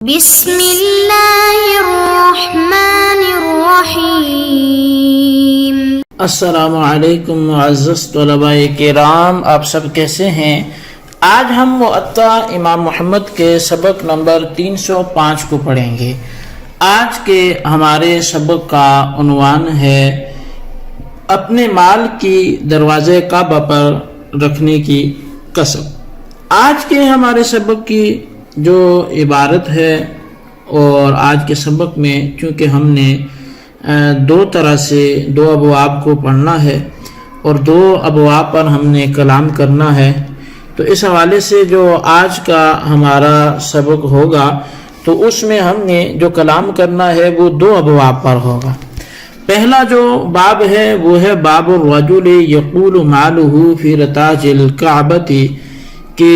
بسم اللہ الرحمن الرحیم۔ السلام علیکم معزز طلباء کرام، آپ سب کیسے ہیں؟ آج ہم مؤطا امام محمد کے سبق نمبر 305 کو پڑھیں گے۔ آج کے ہمارے سبق کا عنوان ہے اپنے مال کی دروازے کعبہ پر رکھنے کی قسم۔ آج کے ہمارے سبق کی جو عبارت ہے، اور آج کے سبق میں چونکہ ہم نے دو طرح سے دو ابواب کو پڑھنا ہے اور دو ابواب پر ہم نے کلام کرنا ہے، تو اس حوالے سے جو آج کا ہمارا سبق ہوگا تو اس میں ہم نے جو کلام کرنا ہے وہ دو ابواب پر ہوگا۔ پہلا جو باب ہے وہ ہے باب الرجل یقول مالہ فی رتاج الکعبۃ، کہ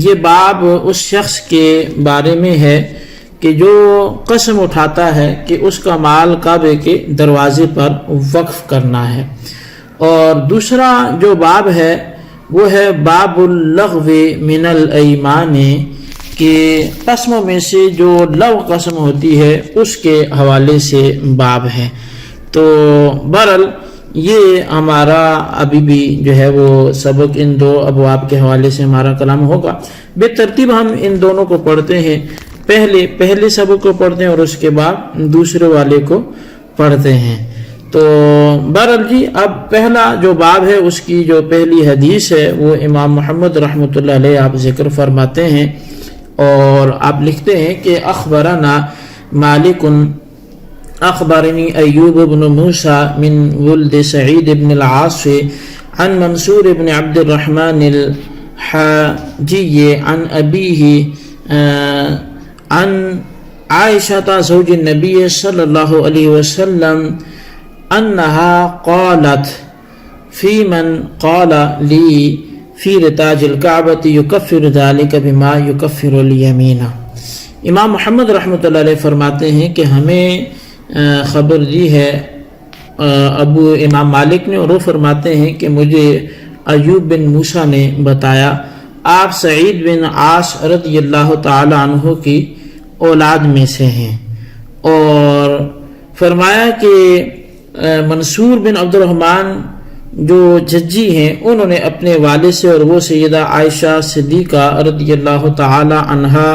یہ باب اس شخص کے بارے میں ہے کہ جو قسم اٹھاتا ہے کہ اس کا مال کعبے کے دروازے پر وقف کرنا ہے۔ اور دوسرا جو باب ہے وہ ہے باب اللغو من الایمان، کہ قسموں میں سے جو لغو قسم ہوتی ہے اس کے حوالے سے باب ہے۔ تو بہرحال یہ ہمارا ابھی بھی جو ہے وہ سبق ان دو ابواب کے حوالے سے ہمارا کلام ہوگا۔ بے ترتیب ہم ان دونوں کو پڑھتے ہیں، پہلے سبق کو پڑھتے ہیں اور اس کے بعد دوسرے والے کو پڑھتے ہیں۔ تو بہرحال جی، اب پہلا جو باب ہے اس کی جو پہلی حدیث ہے وہ امام محمد رحمۃ اللہ علیہ آپ ذکر فرماتے ہیں، اور آپ لکھتے ہیں کہ اخبرنا مالک اخبرنی ایوب بن موسیٰ من ولد سعید بن العاص عن منصور بن عبد الرحمن الحاجی عن ابیہ عن عائشة زوج النبی صلی اللہ علیہ وسلم انہا قالت فی من قال لی فی رتاج الکعبۃ یکفر ذلک بما یکفر الیمین۔ امام محمد رحمۃ اللہ علیہ فرماتے ہیں کہ ہمیں خبر دی ہے ابو امام مالک نے، اور وہ فرماتے ہیں کہ مجھے ایوب بن موسیٰ نے بتایا، آپ سعید بن عاص رضی اللہ تعالی عنہ کی اولاد میں سے ہیں، اور فرمایا کہ منصور بن عبد الرحمن جو ججی ہیں انہوں نے اپنے والد سے، اور وہ سیدہ عائشہ صدیقہ رضی اللہ تعالی عنہا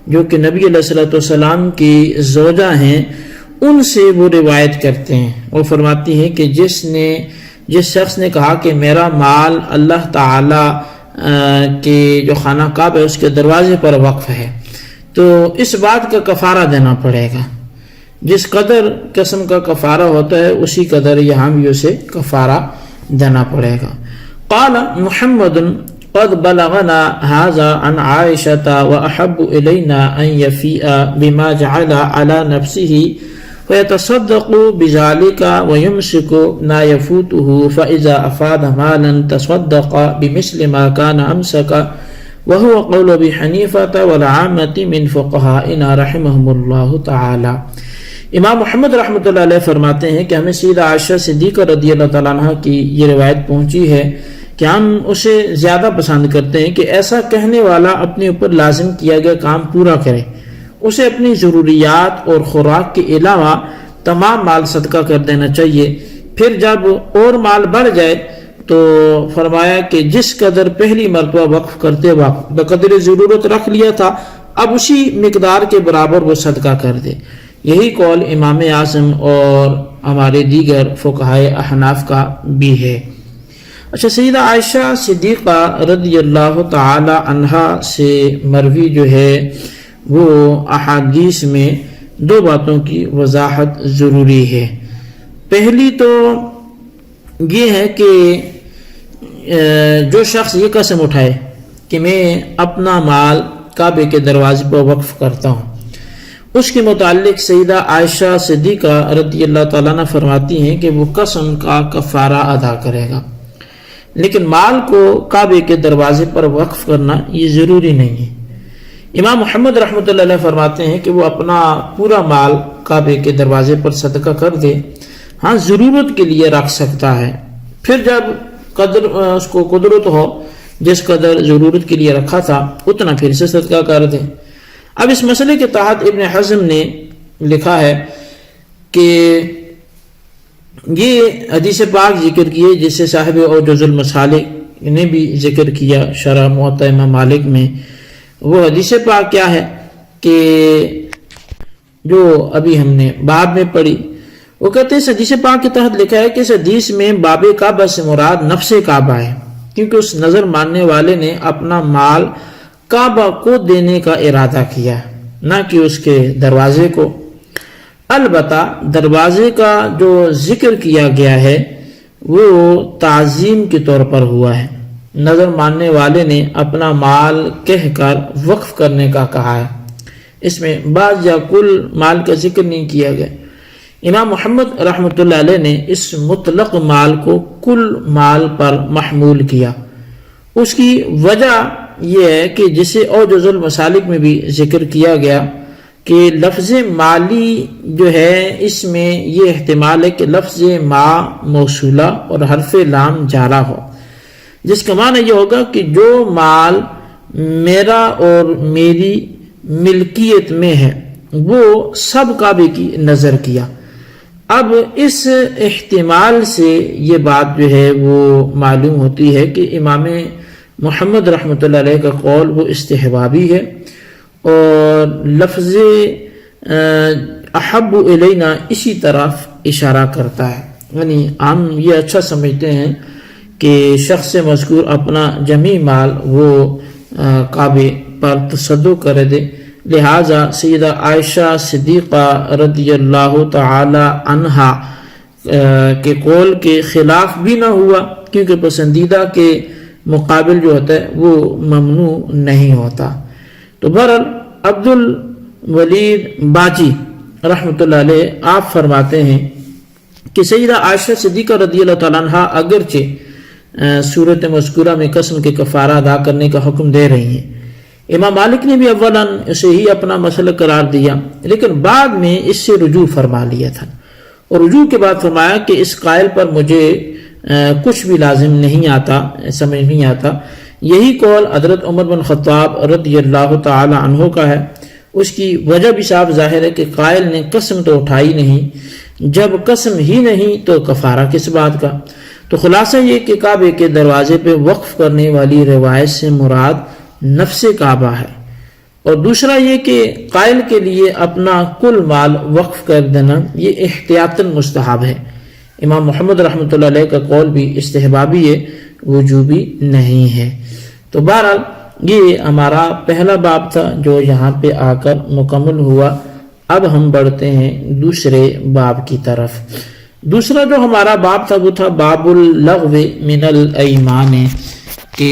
جو کہ نبی علیہ الصلوۃ والسلام کی زوجہ ہیں، ان سے وہ روایت کرتے ہیں۔ وہ فرماتی ہیں کہ جس شخص نے کہا کہ میرا مال اللہ تعالی کے جو خانہ کعبہ ہے اس کے دروازے پر وقف ہے، تو اس بات کا کفارہ دینا پڑے گا۔ جس قدر قسم کا کفارہ ہوتا ہے اسی قدر یہاں بھی اسے کفارہ دینا پڑے گا۔ قال محمد قد بلغنا هذا عن عائشة وأحب إلينا أن يفيء بما جعل على نفسه فيتصدق بذلك ويمسك ما يفوته، فإذا أفاد مالا تصدق بمثل ما كان أمسك، وهو قول أبي حنيفة والعامة من فقهائنا رحمهم الله تعالى۔ امام محمد رحمۃ اللہ علیہ فرماتے ہیں کہ ہمیں سیدہ عائشہ صدیقہ رضی اللہ تعالیٰ عنہ کی یہ روایت پہنچی ہے کہ ہم اسے زیادہ پسند کرتے ہیں کہ ایسا کہنے والا اپنے اوپر لازم کیا گیا کام پورا کرے، اسے اپنی ضروریات اور خوراک کے علاوہ تمام مال صدقہ کر دینا چاہیے۔ پھر جب اور مال بڑھ جائے تو فرمایا کہ جس قدر پہلی مرتبہ وقف کرتے وقت بقدر ضرورت رکھ لیا تھا اب اسی مقدار کے برابر وہ صدقہ کر دے۔ یہی قول امام اعظم اور ہمارے دیگر فقہائے احناف کا بھی ہے۔ اچھا، سیدہ عائشہ صدیقہ رضی اللہ تعالی عنہا سے مروی جو ہے وہ احادیث میں دو باتوں کی وضاحت ضروری ہے۔ پہلی تو یہ ہے کہ جو شخص یہ قسم اٹھائے کہ میں اپنا مال کعبے کے دروازے پر وقف کرتا ہوں، اس کے متعلق سیدہ عائشہ صدیقہ رضی اللہ تعالیٰ عنہ فرماتی ہیں کہ وہ قسم کا کفارہ ادا کرے گا، لیکن مال کو کعبے کے دروازے پر وقف کرنا یہ ضروری نہیں ہے۔ امام محمد رحمۃ اللہ علیہ فرماتے ہیں کہ وہ اپنا پورا مال کعبے کے دروازے پر صدقہ کر دے، ہاں ضرورت کے لیے رکھ سکتا ہے، پھر جب اس کو قدرت ہو جس قدر ضرورت کے لیے رکھا تھا اتنا پھر سے صدقہ کر دے۔ اب اس مسئلے کے تحت ابن حزم نے لکھا ہے کہ یہ حدیث پاک ذکر کیے جسے صاحب اوجز المسالک نے بھی ذکر کیا شرح موطا امام مالک میں. وہ حدیث پاک کیا ہے کہ جو ابھی ہم نے باب میں پڑھی، وہ کہتے ہیں اس حدیث پاک کے تحت لکھا ہے کہ اس حدیث میں باب کعبہ سے مراد نفس کعبہ ہے، کیونکہ اس نظر ماننے والے نے اپنا مال کعبہ کو دینے کا ارادہ کیا نہ کہ اس کے دروازے کو. البتہ دروازے کا جو ذکر کیا گیا ہے وہ تعظیم کے طور پر ہوا ہے. نظر ماننے والے نے اپنا مال کہہ کر وقف کرنے کا کہا ہے، اس میں بعض یا کل مال کا ذکر نہیں کیا گیا. امام محمد رحمۃ اللہ علیہ نے اس مطلق مال کو کل مال پر محمول کیا. اس کی وجہ یہ ہے کہ جسے اوجز المسالک میں بھی ذکر کیا گیا کہ لفظ مالی جو ہے اس میں یہ احتمال ہے کہ لفظ ما موصولہ اور حرف لام جارا ہو، جس کا معنی یہ ہوگا کہ جو مال میرا اور میری ملکیت میں ہے وہ سب کعبے کی نظر کیا. اب اس احتمال سے یہ بات جو ہے وہ معلوم ہوتی ہے کہ امام محمد رحمۃ اللہ علیہ کا قول وہ استحبابی ہے، اور لفظ احب الینا اسی طرف اشارہ کرتا ہے. یعنی ہم یہ اچھا سمجھتے ہیں کہ شخص مذکور اپنا جمی مال وہ کعبے پر تصدق کر دے، لہٰذا سیدہ عائشہ صدیقہ رضی اللہ تعالی عنہا کے قول کے خلاف بھی نہ ہوا، کیونکہ پسندیدہ کے مقابل جو ہوتا ہے وہ ممنوع نہیں ہوتا. تو بہرحال عبد الولید باجی رحمۃ اللہ علیہ آپ فرماتے ہیں کہ سیدہ عائشہ صدیقہ رضی اللہ تعالیٰ عنہ اگرچہ صورت مذکورہ میں قسم کے کفارہ ادا کرنے کا حکم دے رہی ہیں، امام مالک نے بھی اولاً اسے ہی اپنا مسئلہ قرار دیا، لیکن بعد میں اس سے رجوع فرما لیا تھا، اور رجوع کے بعد فرمایا کہ اس قائل پر مجھے کچھ بھی لازم نہیں آتا، سمجھ نہیں آتا. یہی قول حضرت عمر بن خطاب رضی اللہ تعالی عنہ کا ہے. اس کی وجہ بھی صاف ظاہر ہے کہ قائل نے قسم تو اٹھائی نہیں، جب قسم ہی نہیں تو کفارہ کس بات کا. تو خلاصہ یہ کہ کعبے کے دروازے پہ وقف کرنے والی روایت سے مراد نفس کعبہ ہے، اور دوسرا یہ کہ قائل کے لیے اپنا کل مال وقف کر دینا یہ احتیاطاً مستحب ہے. امام محمد رحمۃ اللہ علیہ کا قول بھی استحبابی ہے، وجوبی نہیں ہے. تو بہرحال یہ ہمارا پہلا باب تھا جو یہاں پہ آ کر مکمل ہوا. اب ہم بڑھتے ہیں دوسرے باب کی طرف. دوسرا جو ہمارا باب تھا وہ تھا باب اللغو من الایمان، کہ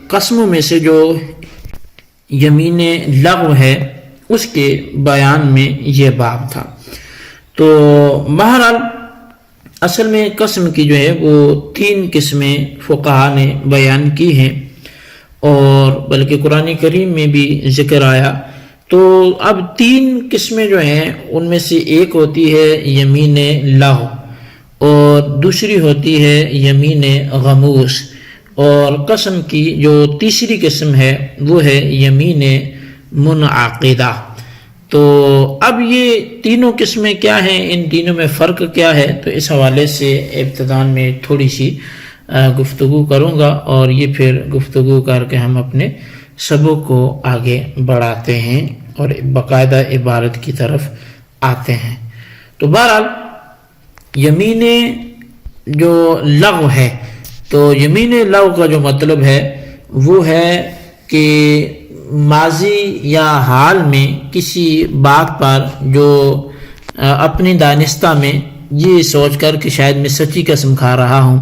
قسموں میں سے جو یمین لغو ہے اس کے بیان میں یہ باب تھا. تو بہرحال اصل میں قسم کی جو ہے وہ 3 قسمیں فقہا نے بیان کی ہیں، اور بلکہ قرآن کریم میں بھی ذکر آیا. تو اب 3 قسمیں جو ہیں ان میں سے ایک ہوتی ہے یمین لغو، اور دوسری ہوتی ہے یمین غموس، اور قسم کی جو تیسری قسم ہے وہ ہے یمین منعقدہ. تو اب یہ تینوں قسمیں کیا ہیں، ان تینوں میں فرق کیا ہے، تو اس حوالے سے ابتداءً میں تھوڑی سی گفتگو کروں گا، اور یہ پھر گفتگو کر کے ہم اپنے سبق کو آگے بڑھاتے ہیں اور باقاعدہ عبارت کی طرف آتے ہیں. تو بہرحال یمین جو لغو ہے، تو یمین لغو کا جو مطلب ہے وہ ہے کہ ماضی یا حال میں کسی بات پر جو اپنی دانستہ میں یہ سوچ کر کہ شاید میں سچی قسم کھا رہا ہوں،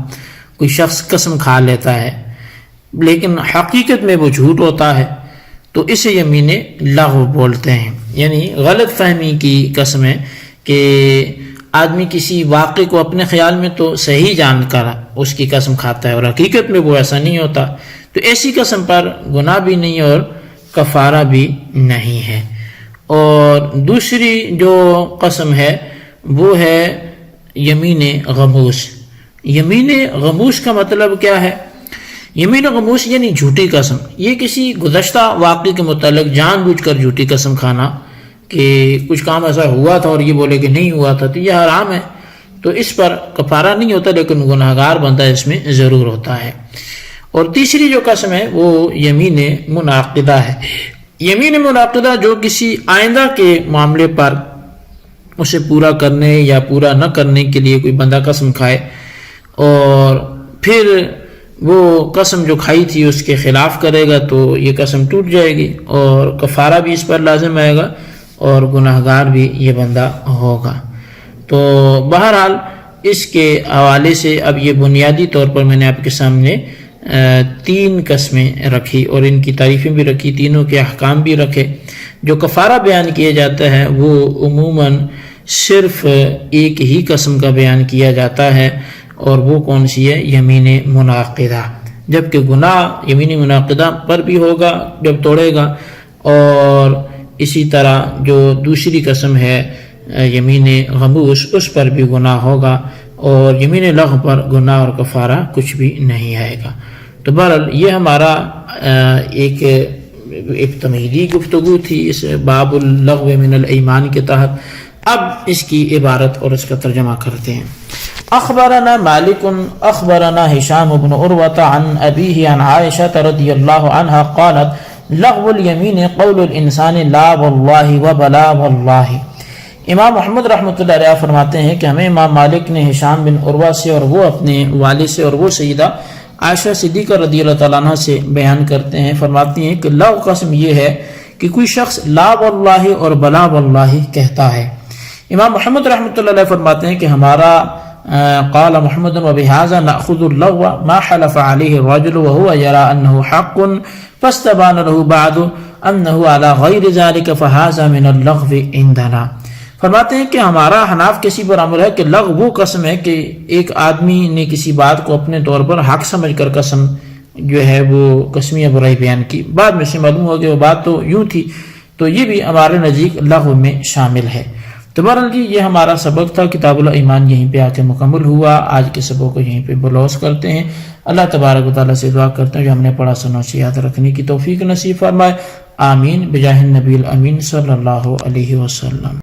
کوئی شخص قسم کھا لیتا ہے لیکن حقیقت میں وہ جھوٹ ہوتا ہے، تو اسے یمین لغو بولتے ہیں. یعنی غلط فہمی کی قسم ہے کہ آدمی کسی واقعے کو اپنے خیال میں تو صحیح جان کر اس کی قسم کھاتا ہے اور حقیقت میں وہ ایسا نہیں ہوتا، تو ایسی قسم پر گناہ بھی نہیں اور کفارہ بھی نہیں ہے. اور دوسری جو قسم ہے وہ ہے یمین غموس. یمین غموس کا مطلب کیا ہے؟ یمین غموس یعنی جھوٹی قسم، یہ کسی گزشتہ واقعے کے متعلق جان بوجھ کر جھوٹی قسم کھانا کہ کچھ کام ایسا ہوا تھا اور یہ بولے کہ نہیں ہوا تھا، تو یہ حرام ہے، تو اس پر کفارہ نہیں ہوتا لیکن گناہگار بندہ اس میں ضرور ہوتا ہے۔ اور تیسری جو قسم ہے وہ یمین منعقدہ ہے۔ یمین منعقدہ جو کسی آئندہ کے معاملے پر اسے پورا کرنے یا پورا نہ کرنے کے لیے کوئی بندہ قسم کھائے اور پھر وہ قسم جو کھائی تھی اس کے خلاف کرے گا تو یہ قسم ٹوٹ جائے گی اور کفارہ بھی اس پر لازم آئے گا اور گناہگار بھی یہ بندہ ہوگا۔ تو بہرحال اس کے حوالے سے اب یہ بنیادی طور پر میں نے آپ کے سامنے 3 قسمیں رکھی اور ان کی تعریفیں بھی رکھی، تینوں کے احکام بھی رکھے۔ جو کفارہ بیان کیا جاتا ہے وہ عموماً صرف ایک ہی قسم کا بیان کیا جاتا ہے اور وہ کون سی ہے؟ یمین منعقدہ، جبکہ گناہ یمین منعقدہ پر بھی ہوگا جب توڑے گا، اور اسی طرح جو دوسری قسم ہے یمین غموس اس پر بھی گناہ ہوگا، اور یمین لغو پر گناہ اور کفارہ کچھ بھی نہیں آئے گا۔ تو بہرحال یہ ہمارا ایک تمہیدی گفتگو تھی اس باب اللغو من الایمان کے تحت۔ اب اس کی عبارت اور اس کا ترجمہ کرتے ہیں۔ اخبرنا مالک اخبرنا ہشام بن عروۃ عن ابیہ عن عائشہ رضی اللہ عنہا قالت لغو الیمین قول الانسان لا واللہ وبلا واللہ۔ امام محمد رحمۃ اللہ علیہ فرماتے ہیں کہ ہمیں امام مالک نے ہشام بن عروہ سے اور وہ اپنے والد سے اور وہ سیدہ عائشہ صدیقہ رضی اللہ تعالیٰ عنہ سے بیان کرتے ہیں، فرماتی ہیں کہ لغو قسم یہ ہے کہ کوئی شخص لا واللہ اور بلا واللہ کہتا ہے۔ امام محمد رحمۃ اللہ علیہ فرماتے ہیں کہ ہمارا قال محمد وبهذا ناخذ اللغو ما حلف عليه الرجل وهو يرى انه حق فاستبان له بعد انه على غير ذلك فهذا من اللغو عندنا۔ فرماتے ہیں کہ ہمارا حناف کسی پر عمل ہے کہ لغو وہ قسم ہے کہ ایک آدمی نے کسی بات کو اپنے طور پر حق سمجھ کر قسم جو ہے وہ قسمیہ برائی بیان کی، بعد میں سے معلوم ہو کہ وہ بات تو یوں تھی، تو یہ بھی ہمارے نزدیک لغو میں شامل ہے۔ تو بہرحال جی یہ ہمارا سبق تھا، کتاب الایمان یہیں پہ آ کے مکمل ہوا۔ آج کے سبق کو یہیں پہ بلوز کرتے ہیں۔ اللہ تبارک و تعالیٰ سے دعا کرتے ہیں جو ہم نے پڑھا سنا اسے یاد رکھنے کی توفیق نصیب فرمائے، آمین بجاہ النبی الامین صلی اللہ علیہ وسلم۔